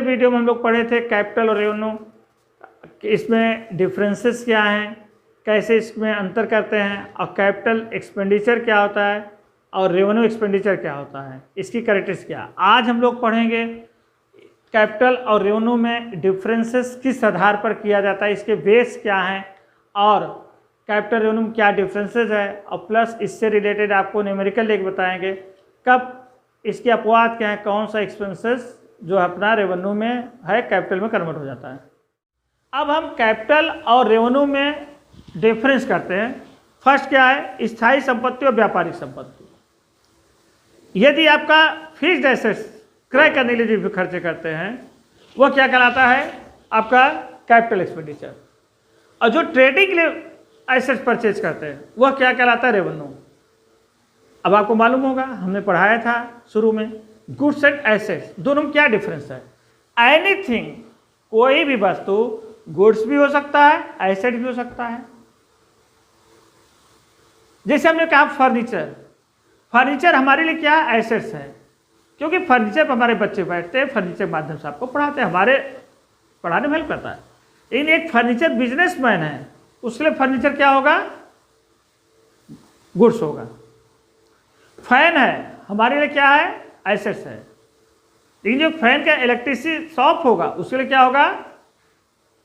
Video में हम लोग पढ़े थे कैपिटल और रेवेन्यू, इसमें डिफरेंसेस क्या हैं, कैसे इसमें अंतर करते हैं, और कैपिटल एक्सपेंडिचर क्या होता है और रेवेन्यू एक्सपेंडिचर क्या होता है, इसकी कैरेक्टरिस्टिक्स क्या। आज हम लोग पढ़ेंगे कैपिटल और रेवेन्यू में डिफरेंसेस किस आधार पर किया जाता है, इसके बेस क्या हैं, और कैपिटल रेवेन्यू में क्या डिफरेंसेस है, और प्लस इससे रिलेटेड आपको न्यूमेरिकल लेके बताएंगे कब इसके अपवाद क्या है, कौन सा एक्सपेंसेस जो अपना रेवेन्यू में है कैपिटल में कन्वर्ट हो जाता है। अब हम कैपिटल और रेवेन्यू में डिफरेंस करते हैं। फर्स्ट क्या है, स्थायी संपत्ति और व्यापारिक संपत्ति। यदि आपका फिक्स्ड एसेट्स क्रय करने के लिए जो खर्चे करते हैं वह क्या कहलाता है, आपका कैपिटल एक्सपेंडिचर, और जो ट्रेडिंग के लिए एसेट्स परचेज करते हैं वह क्या कहलाता है, रेवेन्यू। अब आपको मालूम होगा, हमने पढ़ाया था शुरू में, गुड्स एंड एसेट्स दोनों में क्या डिफरेंस है। एनीथिंग, कोई भी वस्तु गुड्स भी हो सकता है, एसेट भी हो सकता है। जैसे हमने कहा फर्नीचर, फर्नीचर हमारे लिए क्या एसेट्स है, क्योंकि फर्नीचर पर हमारे बच्चे बैठते हैं, फर्नीचर के माध्यम से आपको पढ़ाते हैं, हमारे पढ़ाने में हेल्प करता है। लेकिन एक फर्नीचर बिजनेसमैन है, उसके लिए फर्नीचर क्या होगा, गुड्स होगा। फैन है, हमारे लिए क्या है, एसेट्स है। लेकिन जो फैन का इलेक्ट्रिसिटी शॉप होगा उसके लिए क्या होगा,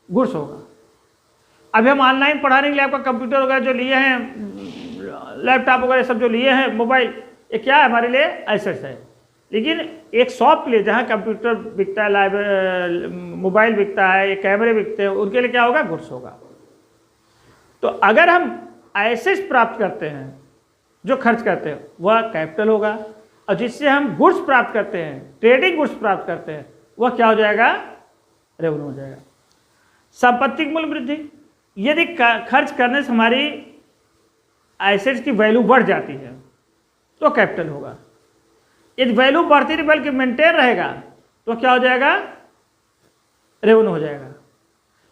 गुड्स होगा। अभी हम ऑनलाइन पढ़ाने के लिए आपका कंप्यूटर वगैरह जो लिए हैं, लैपटॉप वगैरह सब जो लिए हैं, मोबाइल, ये क्या है, हमारे लिए एसेट्स है। लेकिन एक शॉप के लिए जहाँ कंप्यूटर बिकता है, मोबाइल बिकता है, कैमरे बिकते हैं, उनके लिए क्या होगा, गुड्स होगा। तो अगर हम एसेट्स प्राप्त करते हैं, जो खर्च करते हैं वह कैपिटल होगा, और जिससे हम गुड्स प्राप्त करते हैं, ट्रेडिंग गुड्स प्राप्त करते हैं, वह क्या हो जाएगा, रेवेन्यू हो जाएगा। संपत्ति की मूल्य वृद्धि, यदि खर्च करने से हमारी एसेट्स की वैल्यू बढ़ जाती है तो कैपिटल होगा। यदि वैल्यू बढ़ती नहीं बल्कि मेंटेन रहेगा तो क्या हो जाएगा, रेवेन्यू हो जाएगा।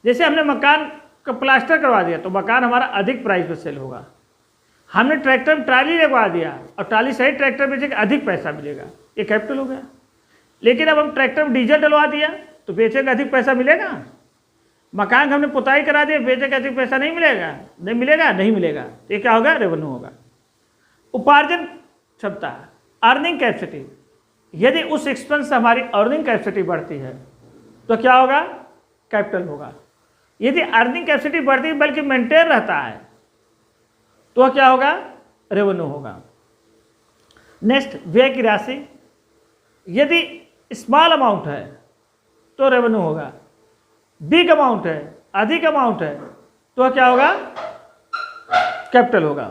जैसे हमने मकान का प्लास्टर करवा दिया तो मकान हमारा अधिक प्राइस पर सेल होगा। हमने ट्रैक्टर में ट्राली लगवा दिया और ट्राली सही ट्रैक्टर बेचेगा, अधिक पैसा मिलेगा, ये कैपिटल हो गया। लेकिन अब हम ट्रैक्टर में डीजल डलवा दिया तो बेचेगा, अधिक पैसा मिलेगा। मकान हमने पुताई करा दिया, बेचेगा, अधिक पैसा नहीं मिलेगा, नहीं मिलेगा, नहीं मिलेगा, तो ये क्या होगा, रेवेन्यू होगा। उपार्जन क्षमता, अर्निंग कैपेसिटी, यदि उस एक्सपेंस से हमारी अर्निंग कैपेसिटी बढ़ती है तो क्या होगा, कैपिटल होगा। यदि अर्निंग कैपेसिटी बढ़ती है बल्कि मेंटेन रहता है तो क्या होगा, रेवेन्यू होगा। नेक्स्ट, व्यय की राशि, यदि स्मॉल अमाउंट है तो रेवेन्यू होगा, बिग अमाउंट है, अधिक अमाउंट है तो क्या होगा, कैपिटल होगा।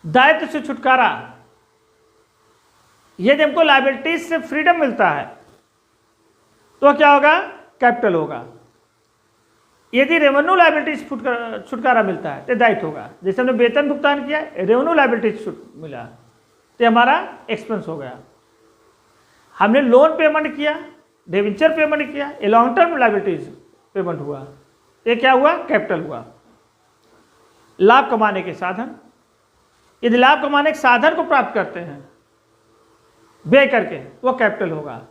दायित्व से छुटकारा, यदि हमको लायबिलिटीज से फ्रीडम मिलता है तो क्या होगा, कैपिटल होगा। यदि रेवेन्यू लायबिलिटीज छुटकारा मिलता है तो दायित्व होगा। जैसे हमने वेतन भुगतान किया, रेवेन्यू लायबिलिटीज मिला तो हमारा एक्सपेंस हो गया। हमने लोन पेमेंट किया, डिबेंचर पेमेंट किया, ये लॉन्ग टर्म लायबिलिटीज पेमेंट हुआ, ये क्या हुआ, कैपिटल हुआ। लाभ कमाने के साधन, यदि लाभ कमाने के साधन को प्राप्त करते हैं व्यय करके वो कैपिटल होगा।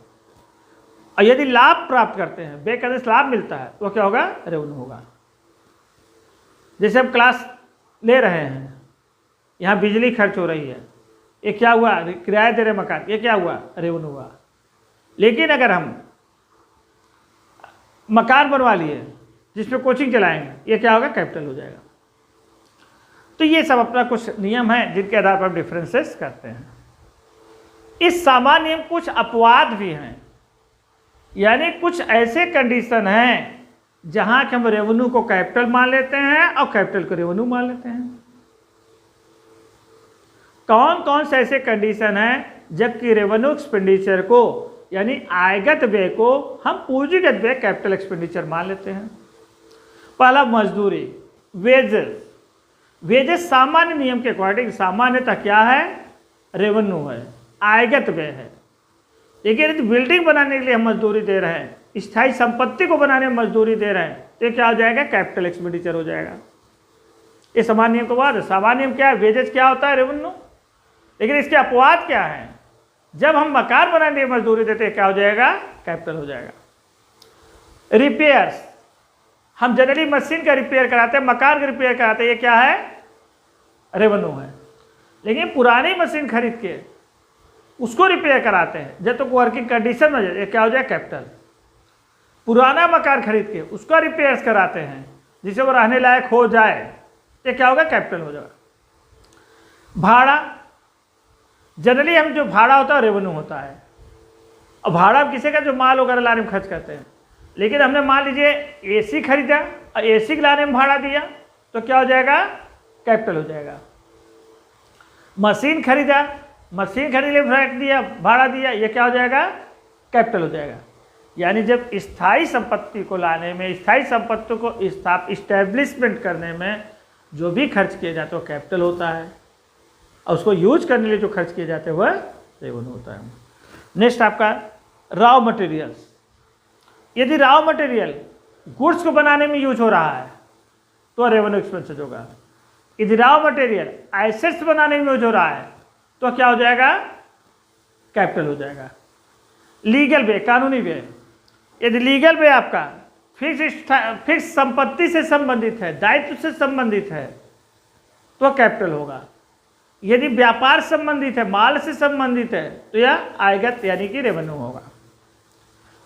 और यदि लाभ प्राप्त करते हैं, व्यय करने से लाभ मिलता है तो क्या होगा, रेवेन्यू होगा। जैसे हम क्लास ले रहे हैं, यहाँ बिजली खर्च हो रही है, ये क्या हुआ, किराया दे रहे मकान, ये क्या हुआ, रेवेन्यू हुआ। लेकिन अगर हम मकान बनवा लिए जिसमें कोचिंग चलाएंगे, ये क्या होगा, कैपिटल हो जाएगा। तो ये सब अपना कुछ नियम है जिनके आधार पर हम डिफरेंसेस करते हैं। इस सामान्य नियम कुछ अपवाद भी हैं, यानी कुछ ऐसे कंडीशन हैं जहां कि हम रेवेन्यू को कैपिटल मान लेते हैं और कैपिटल को रेवेन्यू मान लेते हैं। कौन कौन से ऐसे कंडीशन हैं जबकि रेवेन्यू एक्सपेंडिचर को यानी आयगत व्यय को हम पूंजीगत व्यय कैपिटल एक्सपेंडिचर मान लेते हैं। पहला, मजदूरी, वेजेस। वेजेस सामान्य नियम के अकॉर्डिंग सामान्यतः क्या है, रेवेन्यू है, आयगत व्यय है। लेकिन यदि बिल्डिंग बनाने के लिए हम मजदूरी दे रहे हैं, स्थायी संपत्ति को बनाने में मजदूरी दे रहे हैं, तो क्या हो जाएगा, कैपिटल एक्सपेंडिचर हो जाएगा। ये सामान्य नियम के बाद सामान्य नियम क्या है, वेजेस क्या होता है, रेवेन्यू। लेकिन इसके अपवाद क्या है, जब हम मकान बनाने की मजदूरी देते हैं क्या हो जाएगा, कैपिटल हो जाएगा। रिपेयर्स, हम जनरली मशीन का रिपेयर कराते हैं, मकान का रिपेयर कराते हैं, ये क्या है, रेवेन्यू है। लेकिन पुरानी मशीन खरीद के उसको रिपेयर कराते हैं जब तक वर्किंग कंडीशन में, ये क्या हो जाए, कैपिटल। पुराना मकान खरीद के उसका रिपेयर्स कराते हैं जिसे वो रहने लायक हो जाए, ये क्या होगा, कैपिटल हो जाएगा। भाड़ा, जनरली हम जो भाड़ा होता है रेवेन्यू होता है। और भाड़ा हम किसी का जो माल वगैरह लाने में खर्च करते हैं, लेकिन हमने मान लीजिए एसी खरीदा और एसी लाने में भाड़ा दिया तो क्या हो जाएगा, कैपिटल हो जाएगा। मशीन खरीदा, मशीन खरीदने में दिया, भाड़ा दिया, ये क्या हो जाएगा, कैपिटल हो जाएगा। यानी जब स्थायी संपत्ति को लाने में, स्थायी संपत्ति को इस्टेब्लिशमेंट करने में जो भी खर्च किए जाते हैं वो कैपिटल होता है, और उसको यूज करने के लिए जो खर्च किए जाते हैं वह रेवेन्यू होता है। नेक्स्ट आपका रॉ मटेरियल्स। यदि रॉ मटेरियल गुड्स को बनाने में यूज हो रहा है तो रेवेन्यू एक्सपेंसेस होगा। यदि रॉ मटेरियल एसेट्स बनाने में यूज हो रहा है तो क्या हो जाएगा, कैपिटल हो जाएगा। लीगल वे, कानूनी वे, यदि लीगल वे आपका फिक्स संपत्ति से संबंधित है, दायित्व से संबंधित है तो कैपिटल होगा। यदि व्यापार संबंधित है, माल से संबंधित है तो यह आयगत यानी कि रेवेन्यू होगा।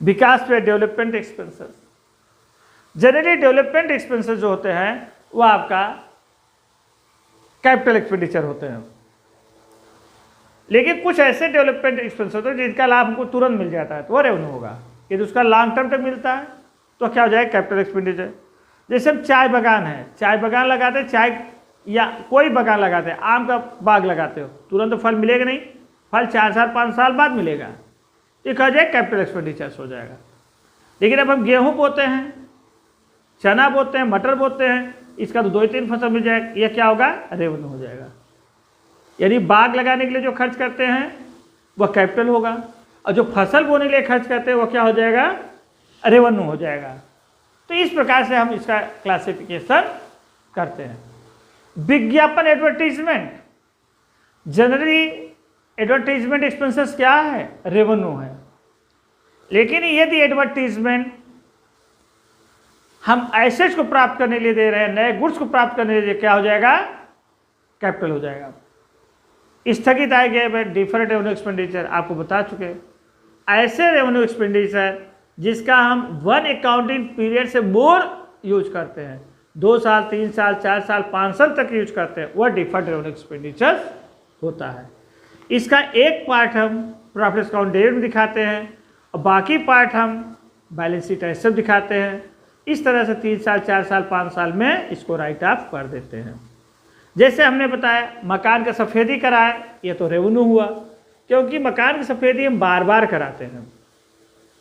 विकास पे development expenses, generally development expenses जो होते हैं वो आपका कैपिटल एक्सपेंडिचर होते हैं। लेकिन कुछ ऐसे डेवलपमेंट एक्सपेंस होते हैं जिनका लाभ हमको तुरंत मिल जाता है तो वो रेवेन्यू होगा। यदि उसका लॉन्ग टर्म तक मिलता है तो क्या हो जाएगा, कैपिटल एक्सपेंडिचर। जैसे हम चाय बागान है, चाय बागान लगाते हैं, चाय या कोई बागान लगाते हैं, आम का बाग लगाते हो, तुरंत तो फल मिलेगा नहीं, फल 4 साल 5 साल बाद मिलेगा, ये कहा जाए कैपिटल एक्सपेंडिचर्स हो जाएगा। लेकिन अब हम गेहूँ बोते हैं, चना बोते हैं, मटर बोते हैं, इसका तो 2-3 फसल मिल जाएगा, यह क्या होगा, रेवेन्यू हो जाएगा। यानी बाग लगाने के लिए जो खर्च करते हैं वह कैपिटल होगा, और जो फसल बोने के लिए खर्च करते हैं वह क्या हो जाएगा, रेवेन्यू हो जाएगा। तो इस प्रकार से हम इसका क्लासिफिकेशन करते हैं। विज्ञापन, एडवर्टीजमेंट, जनरली एडवर्टीजमेंट एक्सपेंसेस क्या है, रेवेन्यू है। लेकिन यदि एडवर्टीजमेंट हम एसेट्स को प्राप्त करने के लिए दे रहे हैं, नए गुड्स को प्राप्त करने के लिए, क्या हो जाएगा, कैपिटल हो जाएगा। स्थगित आय गए डिफर्ड रेवेन्यू एक्सपेंडिचर आपको बता चुके, ऐसे रेवेन्यू एक्सपेंडिचर जिसका हम 1 अकाउंटिंग पीरियड से मोर यूज करते हैं, 2 साल 3 साल 4 साल 5 साल तक यूज करते हैं, वह डिफर्ड रेवेन्यू एक्सपेंडिचर होता है। इसका एक पार्ट हम प्रॉफिट अकाउंट डेट में दिखाते हैं और बाकी पार्ट हम बैलेंस शीट एसेट दिखाते हैं। इस तरह से 3 साल 4 साल 5 साल में इसको राइट ऑफ कर देते हैं। जैसे हमने बताया मकान का सफ़ेदी कराया, ये तो रेवेन्यू हुआ, क्योंकि मकान की सफ़ेदी हम बार बार कराते हैं।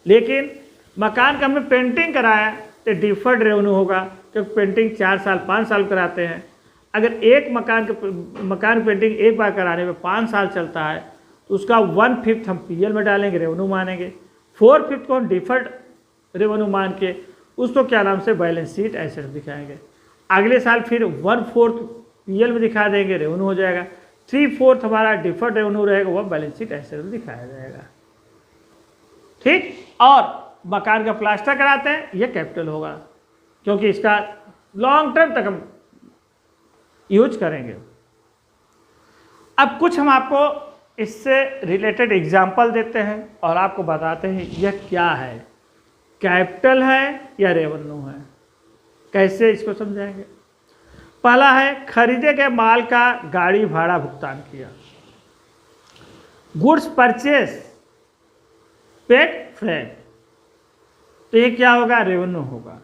लेकिन मकान का हमने पेंटिंग कराया तो डिफर्ड रेवेन्यू होगा, क्योंकि पेंटिंग 4 साल 5 साल कराते हैं। अगर एक मकान की पेंटिंग एक बार कराने में 5 साल चलता है तो उसका 1/5 हम पीएल में डालेंगे, रेवेन्यू मानेंगे, 4/5 को हम डिफर्ड रेवेन्यू मान के उसको क्या नाम से बैलेंस शीट एसेट दिखाएंगे। अगले साल फिर 1/4 पीएल में दिखा देंगे, रेवेन्यू हो जाएगा। 3/4 हमारा डिफर्ड रेवेन्यू रहेगा, वह बैलेंस शीट एसेट में दिखाया जाएगा। ठीक, और मकान का प्लास्टर कराते हैं, यह कैपिटल होगा, क्योंकि इसका लॉन्ग टर्म तक हम यूज करेंगे। अब कुछ हम आपको इससे रिलेटेड एग्जाम्पल देते हैं और आपको बताते हैं यह क्या है, कैपिटल है या रेवेन्यू है, कैसे इसको समझाएंगे। पहला है, खरीदे गए माल का गाड़ी भाड़ा भुगतान किया, गुड्स परचेस पेड फ्रेट, तो ये क्या होगा, रेवेन्यू होगा,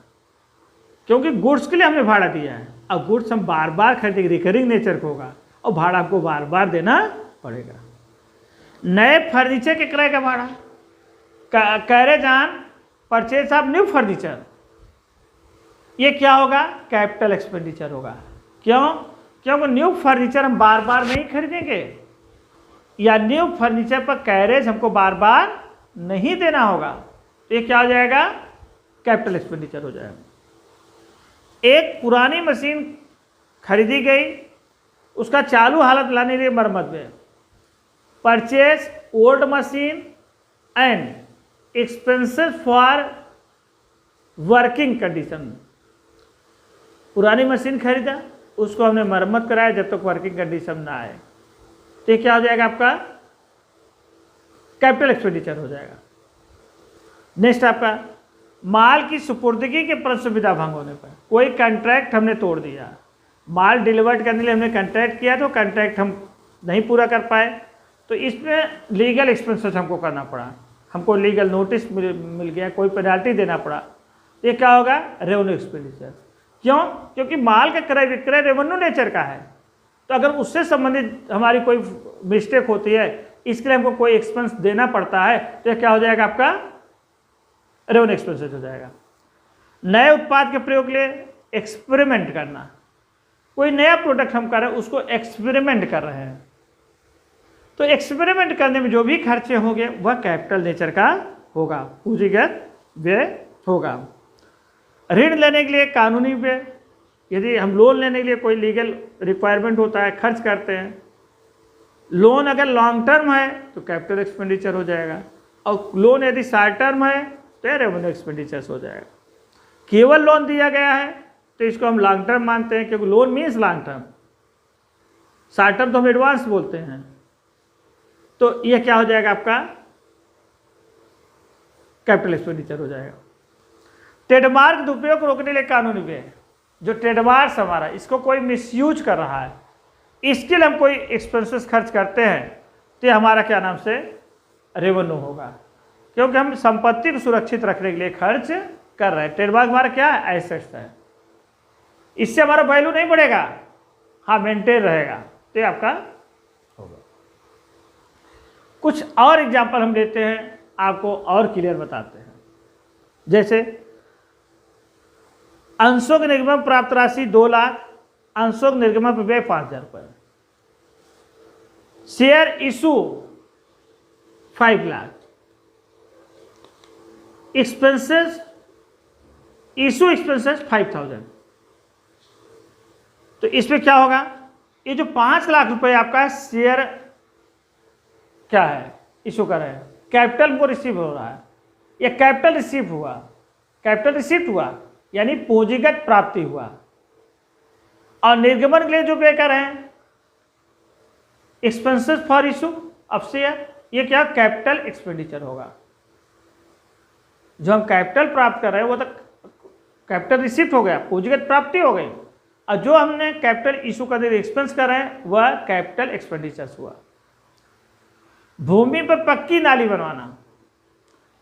क्योंकि गुड्स के लिए हमने भाड़ा दिया है। अब गुड्स हम बार बार खरीदेंगे, रिकरिंग नेचर का होगा और भाड़ा आपको बार बार देना पड़ेगा। नए फर्नीचर के क्रय का भाड़ा, carriage on purchase of new furniture, ये क्या होगा, कैपिटल एक्सपेंडिचर होगा। क्यों, क्योंकि न्यू फर्नीचर हम बार बार नहीं खरीदेंगे, या न्यू फर्नीचर पर कैरेज हमको बार बार नहीं देना होगा, तो ये क्या हो जाएगा, कैपिटल एक्सपेंडिचर हो जाएगा। एक पुरानी मशीन खरीदी गई, उसका चालू हालत लाने के लिए मरम्मत में, purchase old machine and expenses for working condition. पुरानी मशीन खरीदा, उसको हमने मरम्मत कराया जब तक वर्किंग कंडीशन ना आए, तो ये क्या हो जाएगा आपका कैपिटल एक्सपेंडिचर हो जाएगा। नेक्स्ट आपका माल की सुपुर्दगी के पर सुविधा भंग होने पर, कोई कॉन्ट्रैक्ट हमने तोड़ दिया, माल डिलीवर्ड करने के लिए हमने कॉन्ट्रैक्ट किया तो कॉन्ट्रैक्ट हम नहीं पूरा कर पाए, तो इसमें लीगल एक्सपेंसेस हमको करना पड़ा, हमको लीगल नोटिस मिल गया, कोई पेनल्टी देना पड़ा, ये क्या होगा रेवेन्यू एक्सपेंडिचर। क्यों? क्योंकि माल का क्रय विक्रय रेवेन्यू नेचर का है, तो अगर उससे संबंधित हमारी कोई मिस्टेक होती है, इसके लिए हमको कोई एक्सपेंस देना पड़ता है, तो ये क्या हो जाएगा आपका रेवेन्यू एक्सपेंसेस हो जाएगा। नए उत्पाद के प्रयोग के लिए एक्सपेरिमेंट करना, कोई नया प्रोडक्ट हम कर रहे हैं उसको एक्सपेरिमेंट कर रहे हैं, तो एक्सपेरिमेंट करने में जो भी खर्चे होंगे वह कैपिटल नेचर का होगा, पूंजीगत व्यय होगा। ऋण लेने के लिए कानूनी व्यय, यदि हम लोन लेने के लिए कोई लीगल रिक्वायरमेंट होता है, खर्च करते हैं, लोन अगर लॉन्ग टर्म है तो कैपिटल एक्सपेंडिचर हो जाएगा, और लोन यदि शॉर्ट टर्म है तो रेवेन्यू एक्सपेंडिचर्स हो जाएगा। केवल लोन दिया गया है तो इसको हम लॉन्ग टर्म मानते हैं, क्योंकि loan means long term, short term तो हम एडवांस बोलते हैं, तो यह क्या हो जाएगा आपका कैपिटल एक्सपेंडिचर हो जाएगा। ट्रेडमार्क दुरुपयोग को रोकने के लिए कानूनी व्यय, जो ट्रेडमार्क हमारा इसको कोई मिसयूज कर रहा है, इसके लिए हम कोई एक्सपेंसेस खर्च करते हैं, तो हमारा क्या नाम से रेवेन्यू होगा, क्योंकि हम संपत्ति को सुरक्षित रखने के लिए खर्च कर रहे हैं। ट्रेडमार्क हमारा क्या है एसेट्स है, इससे हमारा वैल्यू नहीं बढ़ेगा, हाँ मेंटेन रहेगा, तो ये आपका होगा। कुछ और एग्जांपल हम लेते हैं, आपको और क्लियर बताते हैं। जैसे अंशों के निर्गमन प्राप्त राशि 2 लाख, अंशों के निर्गमन पर व्यय 5,000 रुपये, share issue 5 lakh, expenses issue expenses 5,000, तो इसमें क्या होगा, ये जो 5 लाख रुपए आपका शेयर क्या है इशू कर रहे हैं, कैपिटल को रिसीव हो रहा है, या कैपिटल रिसीव हुआ, कैपिटल रिसीव हुआ यानी पूंजीगत प्राप्ति हुआ, और निर्गमन के लिए जो व्यय कर रहे हैं expenses for issue of share, ये क्या कैपिटल एक्सपेंडिचर होगा। जो हम कैपिटल प्राप्त कर रहे हैं वो तो कैपिटल रिसीव हो गया, पूंजीगत प्राप्ति हो गई, और जो हमने कैपिटल इशू करने के एक्सपेंस कर रहे हैं वह कैपिटल एक्सपेंडिचर्स हुआ। भूमि पर पक्की नाली बनवाना,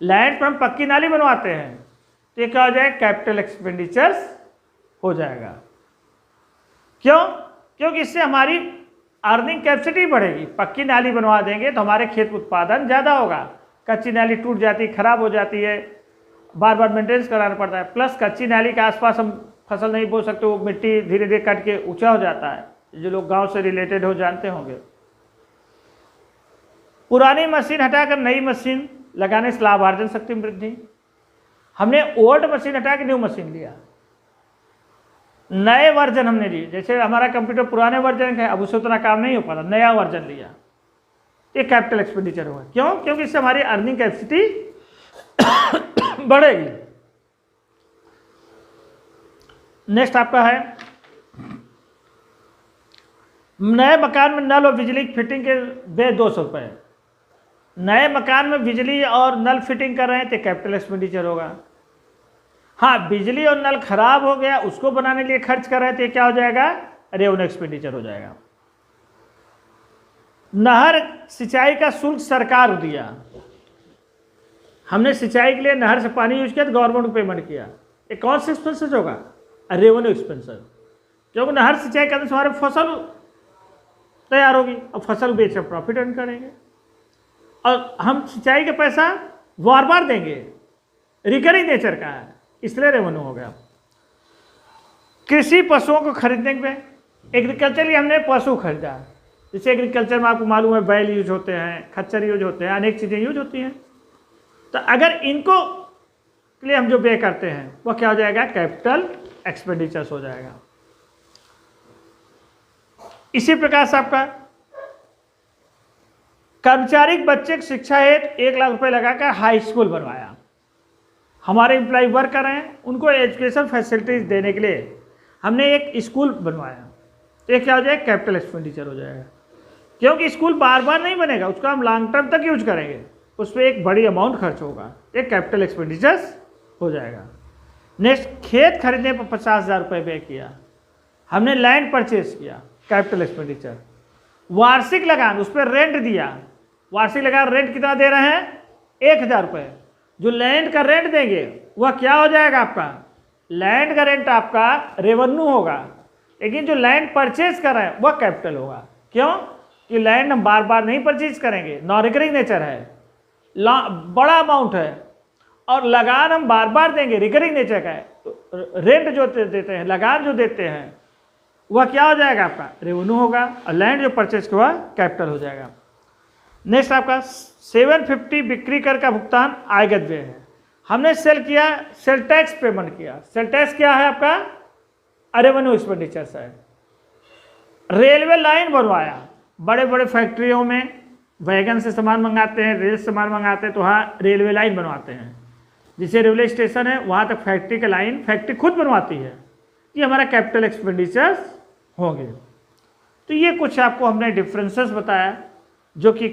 लैंड पर हम पक्की नाली बनवाते हैं, तो ये क्या हो जाएगा कैपिटल एक्सपेंडिचर्स हो जाएगा। क्यों? क्योंकि इससे हमारी अर्निंग कैपेसिटी बढ़ेगी, पक्की नाली बनवा देंगे तो हमारे खेत उत्पादन ज़्यादा होगा। कच्ची नाली टूट जाती है, खराब हो जाती है, बार बार मेंटेनेंस कराना पड़ता है, प्लस कच्ची नाली के आसपास हम फसल नहीं बो सकते, वो मिट्टी धीरे धीरे कट के ऊंचा हो जाता है, जो लोग गांव से रिलेटेड हो जानते होंगे। पुरानी मशीन हटाकर नई मशीन लगाने से लाभार्जन शक्ति में वृद्धि, हमने ओल्ड मशीन हटा के न्यू मशीन लिया, नए वर्जन हमने लिए, जैसे हमारा कंप्यूटर पुराने वर्जन का है, अब उससे उतना काम नहीं हो पाता, नया वर्जन लिया, ये कैपिटल एक्सपेंडिचर होगा। क्यों? क्योंकि इससे हमारी अर्निंग कैपेसिटी बढ़ेगी। नेक्स्ट आपका है नए मकान में नल और बिजली की फिटिंग के व्यय 200 रुपये, नए मकान में बिजली और नल फिटिंग कर रहे हैं तो कैपिटल एक्सपेंडिचर होगा। हाँ, बिजली और नल खराब हो गया, उसको बनाने के लिए खर्च कर रहे हैं तो क्या हो जाएगा रेवेन्यू एक्सपेंडिचर हो जाएगा। नहर सिंचाई का शुल्क सरकार दिया, हमने सिंचाई के लिए नहर से पानी यूज किया तो गवर्नमेंट को पेमेंट किया, ये कौन सा एक्सपेंसेस होगा रेवेन्यू एक्सपेंसेस, क्योंकि नहर सिंचाई करने से हमारे फसल तैयार होगी और फसल बेचकर प्रॉफिट अर्न करेंगे, और हम सिंचाई का पैसा बार बार देंगे, रिकरिंग नेचर का है, इसलिए रेवेन्यू हो गया। कृषि पशुओं को खरीदने में एग्रीकल्चर हमने पशु खरीदा, जैसे एग्रीकल्चर में आपको मालूम है बैल यूज होते हैं, खच्चर यूज होते हैं, अनेक चीज़ें यूज होती हैं, तो अगर इनको के लिए हम जो व्यय करते हैं वह क्या हो जाएगा कैपिटल एक्सपेंडिचर्स हो जाएगा। इसी प्रकार से आपका कर्मचारी के बच्चे की शिक्षा हेतु 1 लाख रुपए लगाकर हाई स्कूल बनवाया। हमारे एम्प्लॉय वर्क कर रहे हैं, उनको एजुकेशन फैसिलिटीज देने के लिए हमने एक स्कूल बनवाया। तो ये क्या हो जाएगा? कैपिटल एक्सपेंडिचर हो जाएगा, क्योंकि स्कूल बार बार नहीं बनेगा, उसका हम लॉन्ग टर्म तक यूज करेंगे, उस पर एक बड़ी अमाउंट खर्च होगा, एक कैपिटल एक्सपेंडिचर्स हो जाएगा। नेक्स्ट, खेत खरीदने पर 50,000 रुपये व्यय किया, हमने लैंड परचेज किया, कैपिटल एक्सपेंडिचर। वार्षिक लगान, उस पर रेंट दिया, वार्षिक लगान रेंट कितना दे रहे हैं? 1,000 रुपये। जो लैंड का रेंट देंगे वह क्या हो जाएगा आपका? लैंड का रेंट आपका रेवेन्यू होगा, लेकिन जो लैंड परचेज कर रहे हैं वह कैपिटल होगा। क्यों? कि लैंड हम बार बार नहीं परचेज करेंगे, नॉन रिकरिंग नेचर है, बड़ा अमाउंट है, और लगान हम बार बार देंगे, रिकरिंग नेचर का है। तो रेंट जो देते हैं, लगान जो देते हैं, वह क्या हो जाएगा? आपका रेवेन्यू होगा, और लैंड जो परचेज किया वह कैपिटल हो जाएगा। नेक्स्ट आपका 750 बिक्री कर का भुगतान आयगत व्यय है। हमने सेल किया, सेल टैक्स पेमेंट किया। सेल टैक्स क्या है आपका? रेवेन्यू एक्सपेंडिचर्स है। रेलवे लाइन बनवाया, बड़े बड़े फैक्ट्रियों में वैगन से सामान मंगाते हैं, रेल से सामान मंगाते हैं, तो वहाँ रेलवे लाइन बनवाते हैं। जिसे रेलवे स्टेशन है वहाँ तक फैक्ट्री का लाइन फैक्ट्री खुद बनवाती है। ये हमारा कैपिटल एक्सपेंडिचर्स होंगे। तो ये कुछ आपको हमने डिफरेंसेस बताया जो कि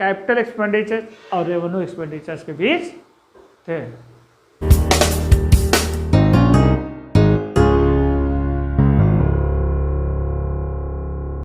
कैपिटल एक्सपेंडिचर और रेवेन्यू एक्सपेंडिचर्स के बीच थे।